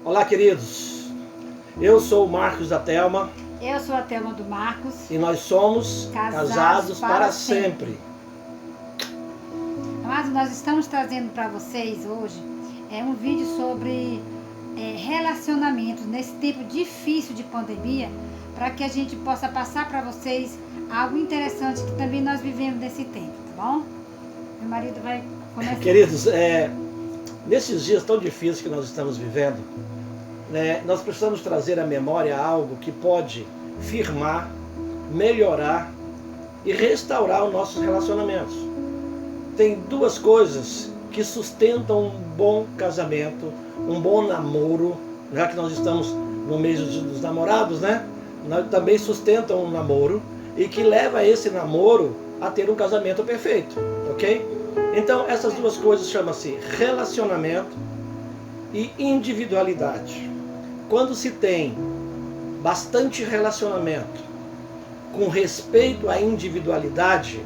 Olá, queridos. Eu sou o Marcos da Thelma. Eu sou a Thelma do Marcos. E nós somos Casados para Sempre. Mas nós estamos trazendo para vocês hoje um vídeo sobre relacionamentos nesse tempo difícil de pandemia, para que a gente possa passar para vocês algo interessante que também nós vivemos nesse tempo, tá bom? Meu marido vai começar. Queridos, nesses dias tão difíceis que nós estamos vivendo, nós precisamos trazer à memória algo que pode firmar, melhorar e restaurar os nossos relacionamentos. Tem duas coisas que sustentam um bom casamento, um bom namoro, já que nós estamos no mês dos namorados, Nós também sustentam um namoro e que leva esse namoro a ter um casamento perfeito, ok? Então essas duas coisas chamam-se relacionamento e individualidade. Quando se tem bastante relacionamento com respeito à individualidade,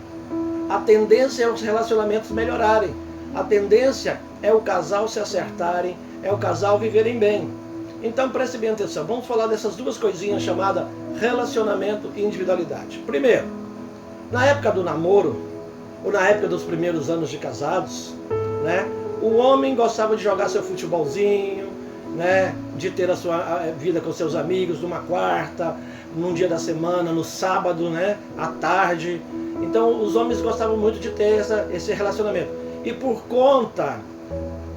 a tendência é os relacionamentos melhorarem. A tendência é o casal se acertarem, é o casal viverem bem. Então preste bem atenção, vamos falar dessas duas coisinhas chamadas relacionamento e individualidade. Primeiro, na época do namoro, ou na época dos primeiros anos de casados, o homem gostava de jogar seu futebolzinho, de ter a sua vida com seus amigos numa quarta, num dia da semana, no sábado, à tarde. Então os homens gostavam muito de ter esse relacionamento. E por conta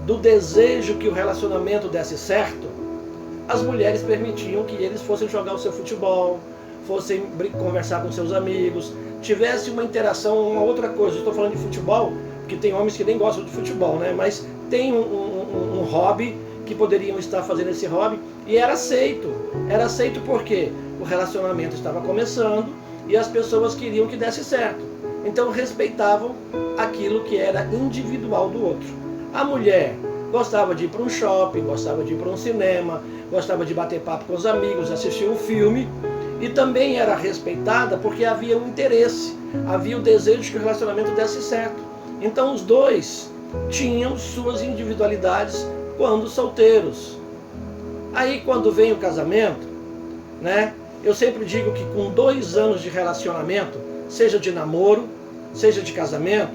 do desejo que o relacionamento desse certo, as mulheres permitiam que eles fossem jogar o seu futebol, fossem conversar com seus amigos, tivesse uma interação, uma outra coisa. Eu estou falando de futebol, porque tem homens que nem gostam de futebol, mas tem um hobby que poderiam estar fazendo esse hobby, e era aceito. Era aceito porque o relacionamento estava começando e as pessoas queriam que desse certo. Então respeitavam aquilo que era individual do outro. A mulher gostava de ir para um shopping, gostava de ir para um cinema, gostava de bater papo com os amigos, assistir um filme, e também era respeitada porque havia um interesse, havia o desejo de que o relacionamento desse certo. Então os dois tinham suas individualidades quando solteiros. Aí quando vem o casamento, eu sempre digo que com 2 anos de relacionamento, seja de namoro, seja de casamento,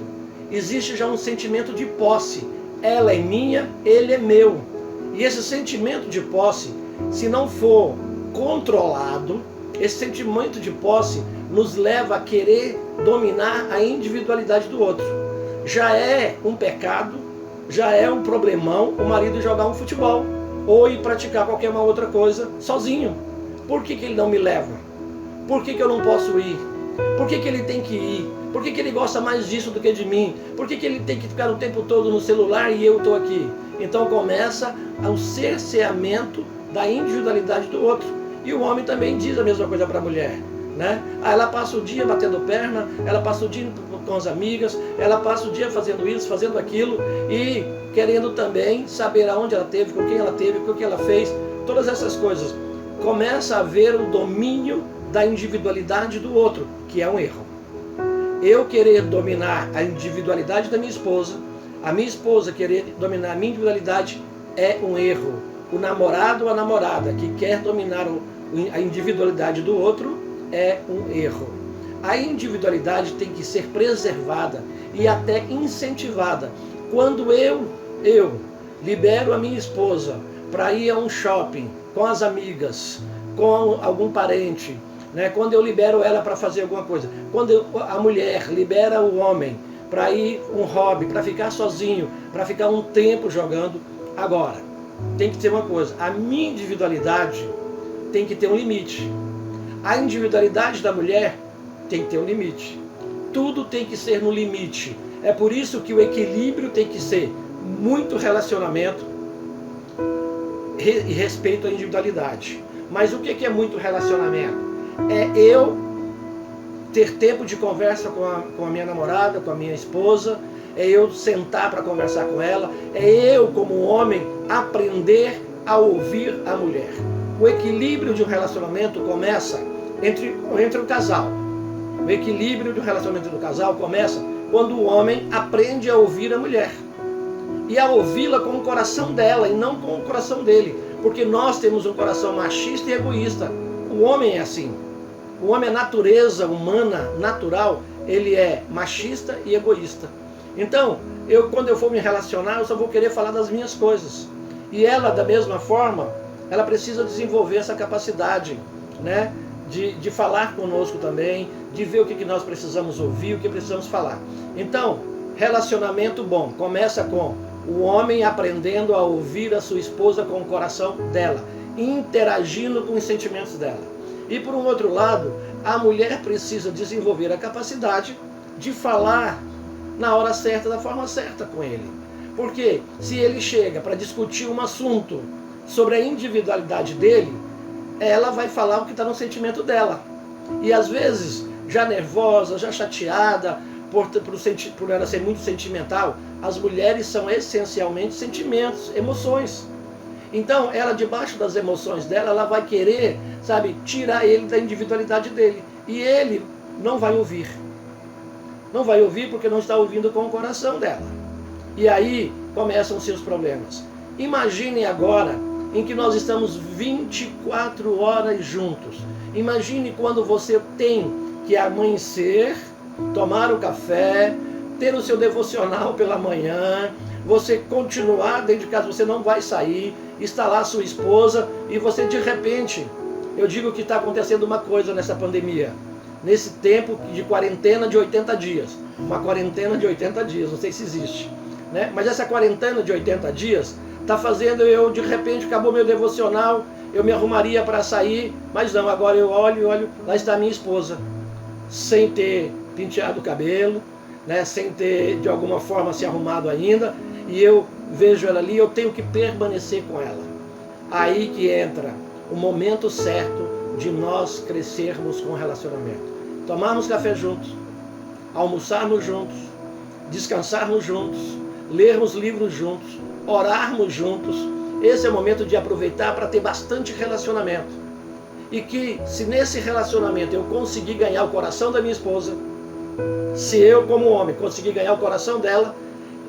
existe já um sentimento de posse. Ela é minha, ele é meu. E esse sentimento de posse, se não for controlado, esse sentimento de posse nos leva a querer dominar a individualidade do outro. Já é um pecado, já é um problemão o marido jogar um futebol ou ir praticar qualquer uma outra coisa sozinho. Por que ele não me leva? Por que eu não posso ir? Por que ele tem que ir? Por que ele gosta mais disso do que de mim? Por que ele tem que ficar o tempo todo no celular e eu estou aqui? Então começa o cerceamento da individualidade do outro. E o homem também diz a mesma coisa para a mulher. Ela passa o dia batendo perna, ela passa o dia com as amigas, ela passa o dia fazendo isso, fazendo aquilo, e querendo também saber aonde ela teve, com quem ela teve, o que ela fez, todas essas coisas. Começa a haver o domínio da individualidade do outro, que é um erro. Eu querer dominar a individualidade da minha esposa, a minha esposa querer dominar a minha individualidade, é um erro. O namorado ou a namorada que quer dominar a individualidade do outro é um erro. A individualidade tem que ser preservada e até incentivada. Quando eu libero a minha esposa para ir a um shopping com as amigas, com algum parente, quando eu libero ela para fazer alguma coisa, quando a mulher libera o homem para ir um hobby, para ficar sozinho, para ficar um tempo jogando, agora, tem que ter uma coisa, a minha individualidade tem que ter um limite. A individualidade da mulher tem que ter um limite. Tudo tem que ser no limite. É por isso que o equilíbrio tem que ser muito relacionamento e respeito à individualidade. Mas o que é muito relacionamento? É eu ter tempo de conversa com a minha namorada, com a minha esposa, é eu sentar para conversar com ela, é eu, como homem, aprender a ouvir a mulher. O equilíbrio de um relacionamento começa entre o casal. O equilíbrio do relacionamento do casal começa quando o homem aprende a ouvir a mulher. e a ouvi-la com o coração dela e não com o coração dele. Porque nós temos um coração machista e egoísta. O homem é assim. O homem é natureza humana, natural, ele é machista e egoísta. Então, quando eu for me relacionar, eu só vou querer falar das minhas coisas. E ela, da mesma forma, ela precisa desenvolver essa capacidade, né, de falar conosco também, de ver o que nós precisamos ouvir, o que precisamos falar. Então, relacionamento bom começa com o homem aprendendo a ouvir a sua esposa com o coração dela, interagindo com os sentimentos dela. E por um outro lado, a mulher precisa desenvolver a capacidade de falar na hora certa, da forma certa com ele. Porque se ele chega para discutir um assunto sobre a individualidade dele, ela vai falar o que está no sentimento dela. E às vezes, já nervosa, já chateada, por ela ser muito sentimental, as mulheres são essencialmente sentimentos, emoções. Então, ela, debaixo das emoções dela, ela vai querer, tirar ele da individualidade dele. E ele não vai ouvir. Não vai ouvir porque não está ouvindo com o coração dela. E aí começam os seus problemas. Imaginem agora em que nós estamos 24 horas juntos. Imagine quando você tem que amanhecer, tomar o café, ter o seu devocional pela manhã, você continuar dentro de casa, você não vai sair, está lá sua esposa e você de repente, eu digo que está acontecendo uma coisa nessa pandemia, nesse tempo de quarentena de 80 dias, uma quarentena de 80 dias, não sei se existe, né? Mas essa quarentena de 80 dias está fazendo eu, de repente, acabou meu devocional, eu me arrumaria para sair, mas não, agora eu olho, lá está a minha esposa, sem ter penteado o cabelo, né, sem ter de alguma forma se arrumado ainda, e eu vejo ela ali, eu tenho que permanecer com ela. Aí que entra o momento certo de nós crescermos com o relacionamento. Tomarmos café juntos, almoçarmos juntos, descansarmos juntos, lermos livros juntos, orarmos juntos. Esse é o momento de aproveitar para ter bastante relacionamento. E que se nesse relacionamento eu conseguir ganhar o coração da minha esposa, se eu como homem conseguir ganhar o coração dela,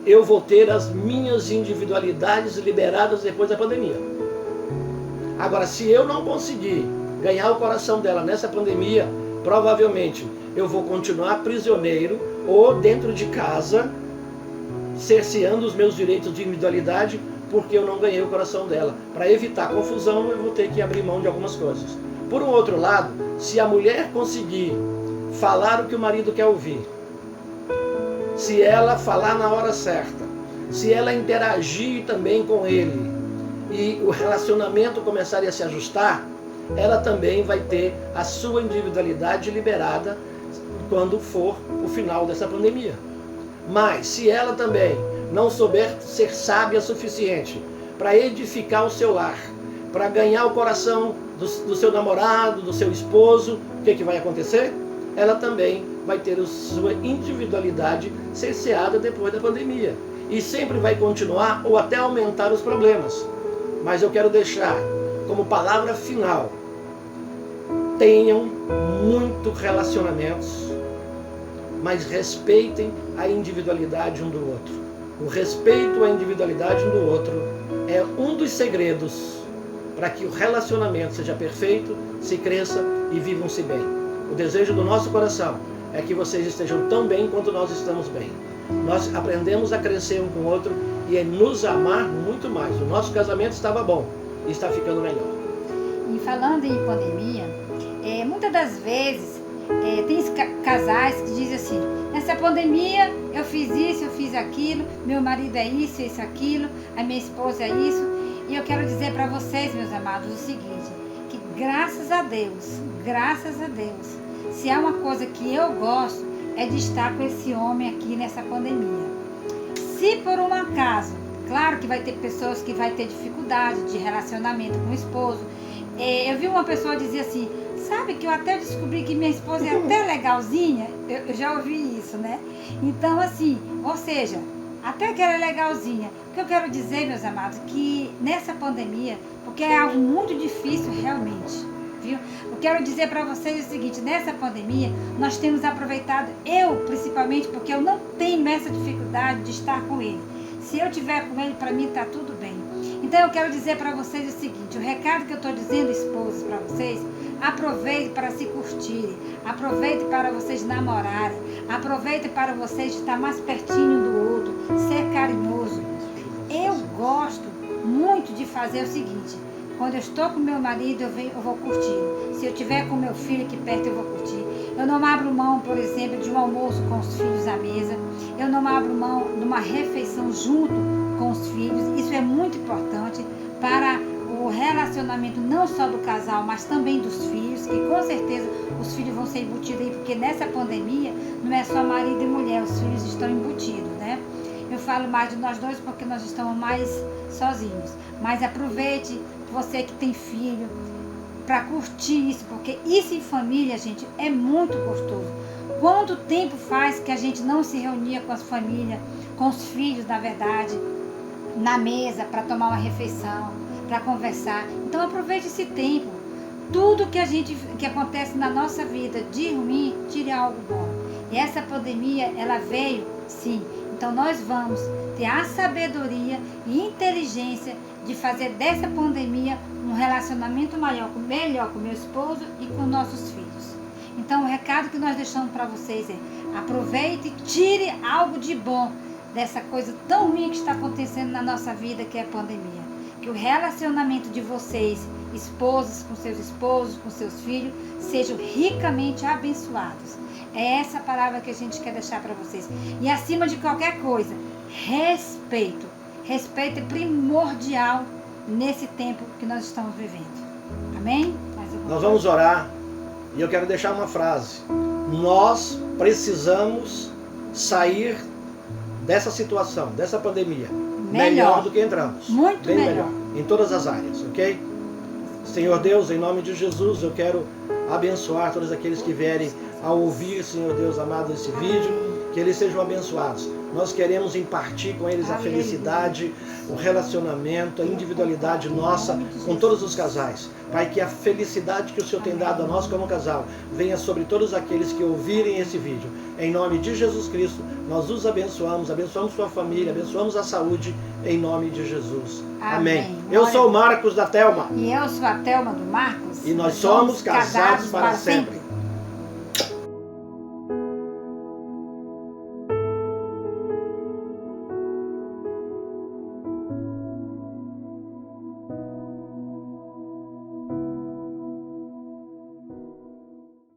eu vou ter as minhas individualidades liberadas depois da pandemia. Agora, se eu não conseguir ganhar o coração dela nessa pandemia, provavelmente eu vou continuar prisioneiro ou dentro de casa, cerceando os meus direitos de individualidade, porque eu não ganhei o coração dela. Para evitar confusão, eu vou ter que abrir mão de algumas coisas. Por um outro lado, se a mulher conseguir falar o que o marido quer ouvir, se ela falar na hora certa, se ela interagir também com ele e o relacionamento começar a se ajustar, ela também vai ter a sua individualidade liberada quando for o final dessa pandemia. Mas se ela também não souber ser sábia o suficiente para edificar o seu lar, para ganhar o coração do seu namorado, do seu esposo, o que vai acontecer? Ela também vai ter a sua individualidade cerceada depois da pandemia. E sempre vai continuar ou até aumentar os problemas. Mas eu quero deixar como palavra final: tenham muito relacionamentos, mas respeitem a individualidade um do outro. O respeito à individualidade um do outro é um dos segredos para que o relacionamento seja perfeito, se cresça e vivam-se bem. O desejo do nosso coração é que vocês estejam tão bem quanto nós estamos bem. Nós aprendemos a crescer um com o outro e a nos amar muito mais. O nosso casamento estava bom e está ficando melhor. E falando em pandemia, muitas das vezes tem casais que dizem assim: nessa pandemia eu fiz isso, eu fiz aquilo, meu marido é isso, aquilo, a minha esposa é isso. E eu quero dizer para vocês, meus amados, o seguinte: que graças a Deus, se há uma coisa que eu gosto, é de estar com esse homem aqui nessa pandemia. Se por um acaso, claro que vai ter pessoas que vai ter dificuldade de relacionamento com o esposo. Eu vi uma pessoa dizer assim: sabe que eu até descobri que minha esposa é até legalzinha? Eu já ouvi isso, né? Então assim, ou seja, até que ela é legalzinha. O que eu quero dizer, meus amados, que nessa pandemia, porque é algo muito difícil realmente, viu? Eu quero dizer para vocês o seguinte: nessa pandemia, nós temos aproveitado, eu principalmente, porque eu não tenho essa dificuldade de estar com ele. Se eu tiver com ele, para mim está tudo bem. Então eu quero dizer para vocês o seguinte, o recado que eu estou dizendo, esposas, para vocês, aproveite para se curtirem, aproveite para vocês namorarem, aproveite para vocês estar mais pertinho do outro, ser carinhoso. Eu gosto muito de fazer o seguinte, quando eu estou com meu marido, eu vou curtir. Se eu estiver com meu filho aqui perto, eu vou curtir. Eu não abro mão, por exemplo, de um almoço com os filhos à mesa. Eu não abro mão de uma refeição junto com os filhos. Isso é muito importante para o relacionamento não só do casal, mas também dos filhos, que com certeza os filhos vão ser embutidos aí, porque nessa pandemia não é só marido e mulher, os filhos estão embutidos, né? Eu falo mais de nós dois porque nós estamos mais sozinhos. Mas aproveite, você que tem filho, para curtir isso, porque isso em família, gente, é muito gostoso. Quanto tempo faz que a gente não se reunia com as famílias, com os filhos, na verdade, na mesa para tomar uma refeição, para conversar. Então aproveite esse tempo. Tudo que acontece na nossa vida de ruim, tire algo bom. E essa pandemia, ela veio, sim. Então nós vamos ter a sabedoria e inteligência de fazer dessa pandemia um relacionamento melhor com meu esposo e com nossos filhos. Então o recado que nós deixamos para vocês é: aproveite e tire algo de bom dessa coisa tão ruim que está acontecendo na nossa vida, que é a pandemia. Que o relacionamento de vocês, esposas com seus esposos, com seus filhos, sejam ricamente abençoados. É essa palavra que a gente quer deixar para vocês. E acima de qualquer coisa, respeito. Respeito é primordial nesse tempo que nós estamos vivendo. Amém? Nós vamos orar e eu quero deixar uma frase. Nós precisamos sair dessa situação, dessa pandemia, melhor do que entramos. Muito bem melhor. Em todas as áreas, ok? Senhor Deus, em nome de Jesus, eu quero abençoar todos aqueles que vierem a ouvir, Senhor Deus amado, esse vídeo, que eles sejam abençoados. Nós queremos impartir com eles a felicidade, o relacionamento, a individualidade nossa com todos os casais. Pai, que a felicidade que o Senhor tem dado a nós como casal venha sobre todos aqueles que ouvirem esse vídeo. Em nome de Jesus Cristo, nós os abençoamos sua família, abençoamos a saúde, em nome de Jesus. Amém. Eu sou o Marcos da Thelma. E eu sou a Thelma do Marcos. E nós somos casados para sempre.